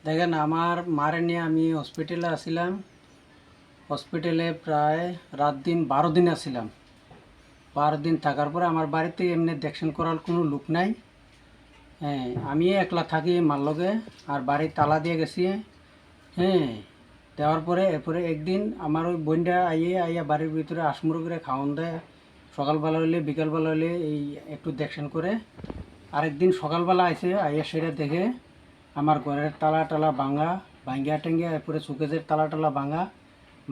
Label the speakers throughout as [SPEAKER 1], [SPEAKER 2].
[SPEAKER 1] দেখেন আমার মারে নিয়ে আমি হসপিটালে আসছিলাম। হসপিটালে প্রায় রাত দিন 12 দিন আসছিলাম। 12 দিন থাকার পরে আমার বাড়িতে এমনি দেখশন করার কোনো লোক নাই। হ্যাঁ, আমি একলা থাকি মার লগে, আর বাড়ির তালা দিয়ে গেছি। হ্যাঁ, দেওয়ার পরে এরপরে একদিন আমার ওই বোনটা আইয়া বাড়ির ভিতরে আসমুরো করে খাওয়ান দেয়। সকালবেলা হইলে বিকালবেলা হইলে এই একটু দেখশন করে। আরেকদিন সকালবেলা আইয়া সেটা দেখে আমার ঘরের তালা টালা ভাঙা, ভাঙ্গিয়া টেঙ্গিয়া, এরপরে সুকেজের তালা টালা ভাঙা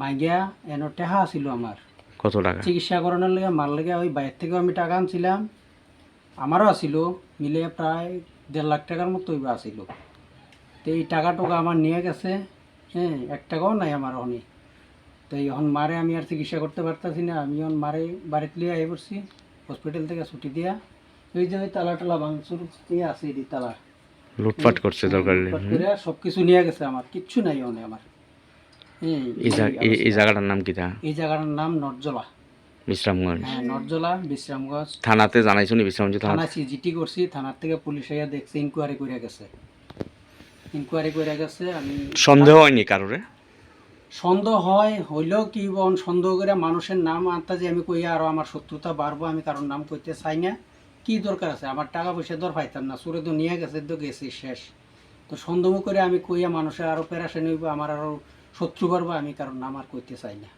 [SPEAKER 1] ভাঙ্গিয়া এনে টেহা ছিল আমার
[SPEAKER 2] কত টাকা?
[SPEAKER 1] চিকিৎসা করানোর লেগে, মার লেগে। ওই বাইরের থেকেও আমি টাকা আনছিলাম, আমারও আসিল, মিলে প্রায় 1.5 লাখ টাকার মতো ওইবা আসিল। তো এই টাকা টোকা আমার নিয়ে গেছে। হ্যাঁ, 1 টাকাও নাই আমার অনেক। তো এখন মারে আমি আর চিকিৎসা করতে পারতেছি না। আমি এখন মারে বাড়িতে লিয়ে আই পড়ছি হসপিটাল থেকে ছুটি দিয়া। ওই যে ওই তালা টালা ভাঙচুর দিয়ে আছে, এই তালা
[SPEAKER 2] লুটপাট করছে দরকার নেই।
[SPEAKER 1] লুটপাট করে সব কিছু নিয়ে গেছে, আমার কিচ্ছু নাই ওনে আমার। হ্যাঁ,
[SPEAKER 2] এই জায়গাটার নাম কি তা?
[SPEAKER 1] এই জায়গাটার নাম নটজলা।
[SPEAKER 2] বিশ্রামগঞ্জ।
[SPEAKER 1] হ্যাঁ, নটজলা বিশ্রামগঞ্জ।
[SPEAKER 2] থানাতে জানাইছো নি? বিশ্রামগঞ্জ থানা?
[SPEAKER 1] থানা সিজিটি করছি, থানার থেকে পুলিশ আইয়া দেখছে, ইনকোয়ারি করে গেছে। আমি
[SPEAKER 2] সন্দেহ হয়নি কারোরে?
[SPEAKER 1] সন্দেহ হইলেও কি সন্দেহ করে মানুষের নাম আনতা যে আমি কইয়া আরো আমার শত্রুতা বাড়বো, আমি কারোর নাম কইতে চাই না। কি দরকার আছে? আমার টাকা পয়সা দর পাইতাম না, সুরে তো নিয়ে গেছে, তো গেছি শেষ। তো সন্দেহ করে আমি কইয়া মানুষের আরো পেরাশানি হইব, আমার আরো শত্রু বাড়বো, আমি কারোর নাম আর কইতে চাই না।